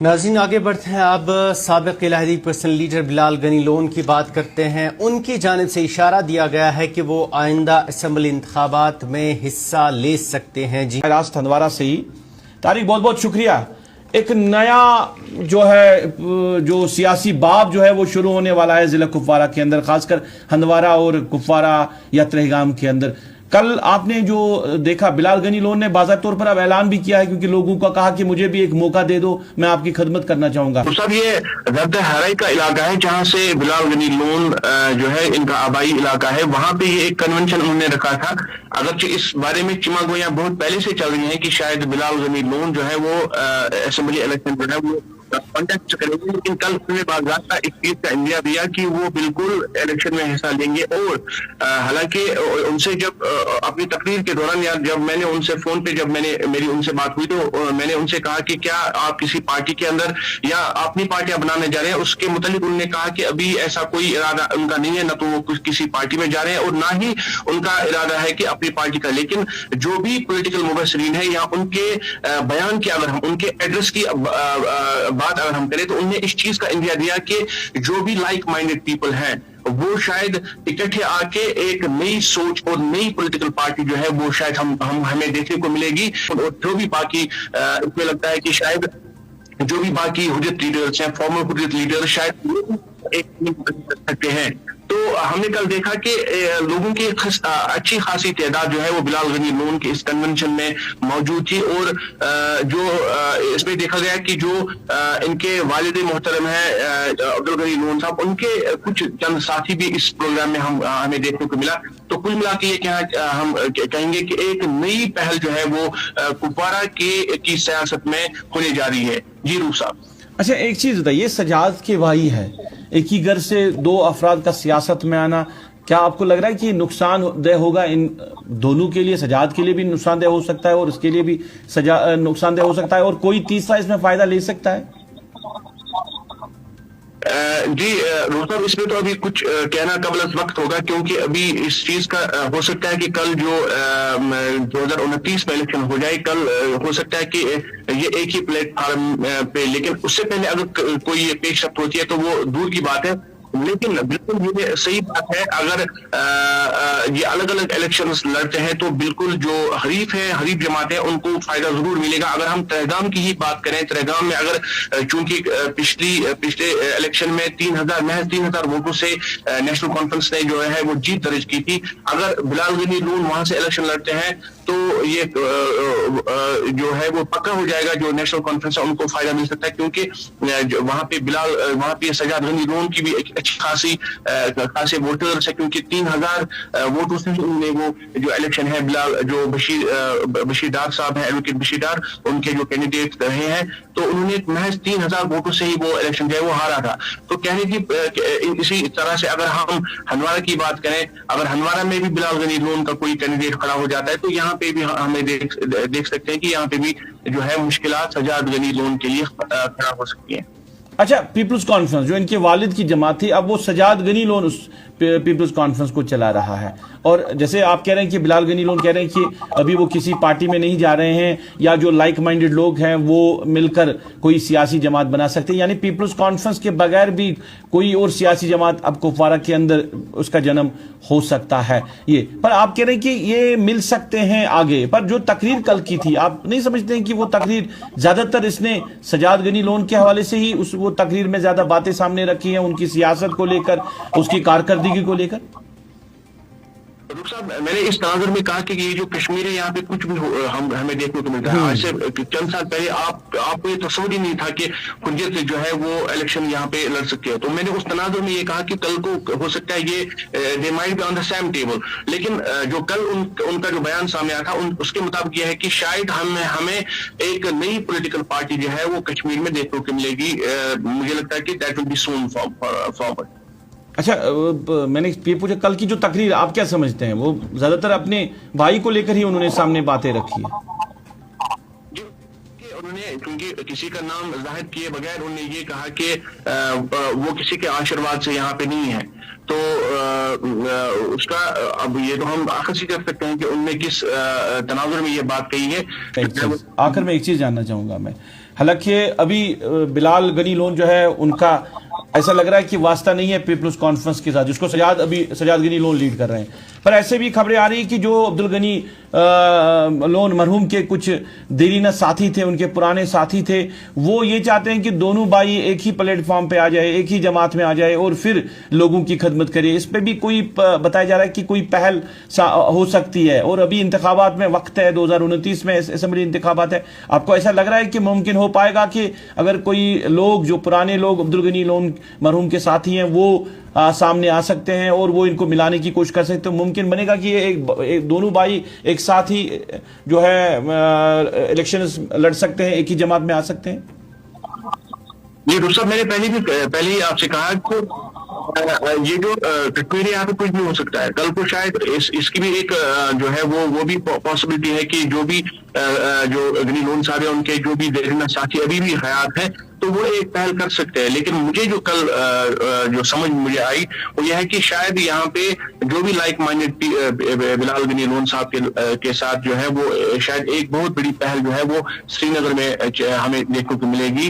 ناظرین آگے بڑھتے ہیں، اب سابق الہی پرسنل لیڈر بلال غنی لون کی بات کرتے ہیں۔ ان کی جانب سے اشارہ دیا گیا ہے کہ وہ آئندہ اسمبلی انتخابات میں حصہ لے سکتے ہیں۔ جی راست ہندوارہ سے ہی طارق، بہت بہت شکریہ۔ ایک نیا جو سیاسی باب جو ہے وہ شروع ہونے والا ہے ضلع کپوارہ کے اندر، خاص کر ہندوارہ اور کپوارہ یا ترہگام کے اندر۔ کل آپ نے جو دیکھا، بلال غنی لون نے باضابطہ طور پر اب اعلان بھی کیا ہے، کیونکہ لوگوں کا کہا کہ مجھے بھی ایک موقع دے دو، میں آپ کی خدمت کرنا چاہوں گا۔ تو سب یہ زرد ہرائی کا علاقہ ہے جہاں سے بلال غنی لون جو ہے ان کا آبائی علاقہ ہے، وہاں پہ یہ ایک کنونشن انہوں نے رکھا تھا۔ اگرچہ اس بارے میں چما گویاں بہت پہلے سے چل رہی ہیں کہ شاید بلال غنی لون جو ہے وہ اسمبلی الیکشن جو ہے وہ کانٹیکٹ کریں گے، لیکن کل انہوں نے باضابطہ اس چیز کا اندیا دیا کہ وہ بالکل الیکشن میں حصہ لیں گے۔ اور حالانکہ ان سے جب اپنی تقریر کے دوران یا جب میں نے ان سے فون پہ میری ان سے بات ہوئی تو میں نے ان سے کہا کہ کیا آپ کسی پارٹی کے اندر یا اپنی پارٹیاں بنانے جا رہے ہیں؟ اس کے متعلق انہوں نے کہا کہ ابھی ایسا کوئی ارادہ ان کا نہیں ہے، نہ تو وہ کسی پارٹی میں جا رہے ہیں اور نہ ہی ان کا ارادہ ہے کہ اپنی پارٹی کا۔ لیکن جو بھی پولیٹیکل مبصرین ہیں یا ان کے بیان کی، اگر ہم ان کے ایڈریس کی بات اگر ہم کریں تو انہوں نے اس چیز کا اندیا دیا کہ جو بھی لائک مائنڈڈ پیپل ہیں وہ شاید اکٹھے آ کے ایک نئی سوچ اور نئی پولیٹیکل پارٹی جو ہے وہ شاید ہمیں دیکھنے کو ملے گی۔ اور جو بھی باقی اس میں لگتا ہے کہ شاید جو بھی باقی حجت لیڈرز ہیں، فارمر حجت لیڈر، شاید ایک کر سکتے ہیں۔ تو ہم نے کل دیکھا کہ لوگوں کی اچھی خاصی تعداد جو ہے وہ بلال غنی لون کے اس کنونشن میں موجود تھی۔ اور جو اس میں دیکھا گیا کہ جو ان کے والد محترم ہیں عبدالغنی لون صاحب، ان کے کچھ چند ساتھی بھی اس پروگرام میں ہمیں دیکھنے کو ملا۔ تو کل ملا کے یہ ہم کہیں گے کہ ایک نئی پہل جو ہے وہ کپوارہ کی سیاست میں ہونے جا رہی ہے۔ جی روح صاحب۔ اچھا ایک چیز بتائیے، سجاد کے بھائی ہے، ایک ہی گھر سے دو افراد کا سیاست میں آنا، کیا آپ کو لگ رہا ہے کہ نقصان دہ ہوگا ان دونوں کے لیے؟ سجاد کے لیے بھی نقصان دہ ہو سکتا ہے اور اس کے لیے بھی نقصان دہ ہو سکتا ہے، اور کوئی تیسرا اس میں فائدہ لے سکتا ہے؟ جی روزہ، اس میں تو ابھی کچھ کہنا قبل از وقت ہوگا، کیونکہ ابھی اس چیز کا ہو سکتا ہے کہ کل جو 2029 میں الیکشن ہو جائے، کل ہو سکتا ہے کہ یہ ایک ہی پلیٹ فارم پہ، لیکن اس سے پہلے اگر کوئی پیش رفت ہوتی ہے تو وہ دور کی بات ہے۔ لیکن بالکل یہ صحیح بات ہے، اگر یہ الگ الگ الیکشنز لڑتے ہیں تو بالکل جو حریف ہیں، حریف جماعتیں، ان کو فائدہ ضرور ملے گا۔ اگر ہم ترہگام کی ہی بات کریں، ترہگام میں اگر چونکہ پچھلے الیکشن میں محض 3000 ووٹوں سے نیشنل کانفرنس نے جو ہے وہ جیت درج کی تھی۔ اگر بلال غنی لون وہاں سے الیکشن لڑتے ہیں تو یہ جو ہے وہ پکا ہو جائے گا، جو نیشنل کانفرنس ہے ان کو فائدہ مل سکتا ہے، کیونکہ وہاں پہ سجاد غنی لون کی بھی اچھی خاصے ووٹرز ہے، کیونکہ 3000 ووٹوں سے انہوں نے وہ جو الیکشن ہے جو بشیر ڈار صاحب ہیں، ایڈوکیٹ بشیر ڈار، ان کے جو کینڈیڈیٹ رہے ہیں، تو انہوں نے محض 3000 ووٹوں سے ہی وہ الیکشن جو ہے وہ ہارا تھا۔ تو کہنے کی اسی طرح سے اگر ہم ہندوارہ کی بات کریں، اگر ہندوارہ میں بھی بلال غنی لون کا کوئی کینڈیڈیٹ کھڑا ہو جاتا ہے تو یہاں پہ بھی ہمیں دیکھ سکتے ہیں کہ یہاں پہ بھی جو ہے مشکلات سجاد غنی لون کے لیے کھڑا ہو سکتی ہیں۔ اچھا، پیپلز کانفرنس جو ان کے والد کی جماعت تھی، اب وہ سجاد غنی لون اس پیپلز کانفرنس کو چلا رہا ہے، اور جیسے آپ کہہ رہے ہیں کہ بلال غنی لون کہہ رہے ہیں کہ ابھی وہ کسی پارٹی میں نہیں جا رہے ہیں، یا جو لائک مائنڈڈ لوگ ہیں وہ مل کر کوئی سیاسی جماعت بنا سکتے ہیں، یعنی پیپلز کانفرنس کے بغیر بھی کوئی اور سیاسی جماعت اب کپوارہ کے اندر اس کا جنم ہو سکتا ہے۔ یہ پر آپ کہہ رہے ہیں کہ یہ مل سکتے ہیں آگے، پر جو تقریر کل کی تھی، آپ نہیں سمجھتے ہیں کہ وہ تقریر زیادہ تر اس نے سجاد غنی لون کے حوالے سے ہی وہ تقریر میں زیادہ باتیں سامنے رکھی ہیں، ان کی سیاست کو لے کر، اس کی کارکردگی کو لے کر؟ صاحب، میں نے اس تناظر میں کہا کہ یہ جو کشمیر ہے یہاں پہ کچھ بھی ہمیں دیکھنے کو ملتا ہے۔ آج سے چند سال پہلے آپ کو یہ تصور ہی نہیں تھا کہ حجت جو ہے وہ الیکشن یہاں پہ لڑ سکتے ہیں۔ تو میں نے اس تناظر میں یہ کہا کہ کل کو ہو سکتا ہے یہ they might be on the same table, لیکن جو کل ان کا جو بیان سامنے آیا تھا اس کے مطابق یہ ہے کہ شاید ہمیں ایک نئی پولیٹیکل پارٹی جو ہے وہ کشمیر میں دیکھنے کو ملے گی۔ مجھے لگتا ہے کہ that will be soon forward. اچھا، میں نے یہ پوچھا کل کی جو تقریر آپ کیا سمجھتے ہیں؟ وہ زیادہ تر اپنے بھائی کو لے کر ہی انہوں نے سامنے باتیں رکھی ہیں۔ انہوں نے کیونکہ کسی کا نام ظاہر کیے بغیر انہوں نے یہ کہا کہ وہ کسی کے آشرواد سے یہاں پہ نہیں ہے، تو اس کا اب یہ تو ہم آخر سے کر سکتے ہیں کہ انہوں نے کس تناظر میں یہ بات کہی ہے۔ آخر میں ایک چیز جاننا چاہوں گا میں، حالانکہ ابھی بلال غنی لون جو ہے ان کا ایسا لگ رہا ہے کہ واسطہ نہیں ہے پیپلز کانفرنس کے ساتھ، جس کو سجاد غنی لون لیڈ کر رہے ہیں. پر ایسے بھی خبریں آ رہی ہیں کہ جو عبدالغنی لون مرحوم کے کچھ دیرینہ ساتھی تھے، ان کے پرانے ساتھی تھے، وہ یہ چاہتے ہیں کہ دونوں بھائی ایک ہی پلیٹ فارم پہ آ جائے، ایک ہی جماعت میں آ جائے اور پھر لوگوں کی خدمت کرے. اس پہ بھی کوئی بتایا جا رہا ہے کہ کوئی پہل ہو سکتی ہے، اور ابھی انتخابات میں وقت ہے، 2029 میں اسمبلی انتخابات ہے. آپ کو ایسا لگ رہا ہے کہ ممکن ہو پائے گا کہ اگر کوئی لوگ جو پرانے لوگ عبدالغنی لون مرحوم کے ساتھی ہیں وہ سامنے آ سکتے ہیں اور وہ ان کو ملانے کی کوشش کر سکتے ہیں، تو ممکن بنے گا کہ ایک دونوں بھائی ایک ساتھ ہی جو ہے الیکشنز لڑ سکتے ہیں، ایک ہی جماعت میں آ سکتے ہیں؟ جی ڈاکٹر صاحب، میں نے پہلے ہی آپ سے کہا کہ یہ جو کشمیر یہاں پہ کچھ بھی ہو سکتا ہے. کل کو شاید اس کی بھی ایک جو ہے وہ بھی پاسبلٹی ہے کہ جو بھی جو غنی لون صاحب ہیں ان کے جو بھی دیرینہ ساتھی ابھی بھی حیات ہیں تو وہ ایک پہل کر سکتے ہیں. لیکن مجھے جو کل جو سمجھ مجھے آئی وہ یہ ہے کہ شاید یہاں پہ جو بھی لائک مائنڈیڈ بلال غنی لون صاحب کے ساتھ جو ہے وہ شاید ایک بہت بڑی پہل جو ہے وہ سری نگر میں ہمیں دیکھنے کو ملے گی.